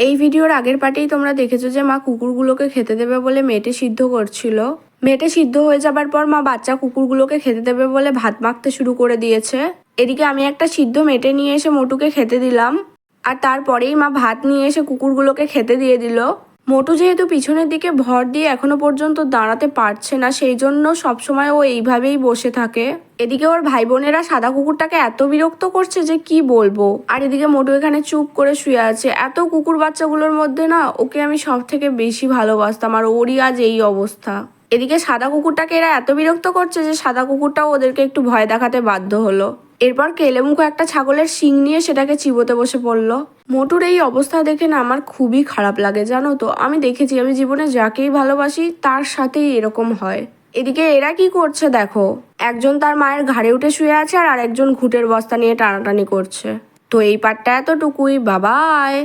এই ভিডিওর আগের পার্টেই তোমরা দেখেছো যে মা কুকুরগুলোকে খেতে দেবে বলে মেটে সিদ্ধ করছিল। মেটে সিদ্ধ হয়ে যাবার পর মা বাচ্চা কুকুরগুলোকে খেতে দেবে বলে ভাত মাখতে শুরু করে দিয়েছে। এদিকে আমি একটা সিদ্ধ মেটে নিয়ে এসে মোটুকে খেতে দিলাম, আর তারপরেই মা ভাত নিয়ে এসে কুকুরগুলোকে খেতে দিয়ে দিল। মোটু যেহেতু পিছনের দিকে ভর দিয়ে এখনো পর্যন্ত দাঁড়াতে পারছে না, সেই জন্য সবসময় ও এইভাবেই বসে থাকে। এদিকে ওর ভাই বোনেরা সাদা কুকুরটাকে এত বিরক্ত করছে যে কি বলবো। আর এদিকে মোটু এখানে চুপ করে শুয়ে আছে। এত কুকুর বাচ্চাগুলোর মধ্যে না ওকে আমি সব থেকে বেশি ভালোবাসতাম, আর ওরই আজ এই অবস্থা। এদিকে সাদা কুকুরটাকে এরা এত বিরক্ত করছে যে সাদা কুকুরটাও ওদেরকে একটু ভয় দেখাতে বাধ্য হলো। এরপর কেলেমুখো একটা ছাগলের শিং নিয়ে সেটাকে চিবোতে বসে পড়লো। মোটুর এই অবস্থা দেখে না আমার খুবই খারাপ লাগে, জানো তো। আমি দেখেছি, আমি জীবনে যাকেই ভালোবাসি তার সাথেই এরকম হয়। এদিকে এরা কি করছে দেখো, একজন তার মায়ের ঘাড়ে উঠে শুয়ে আছে আর আরেকজন ঘুঁটের বস্তা নিয়ে টানাটানি করছে। তো এই পার্টটা এতটুকুই, বাবাই।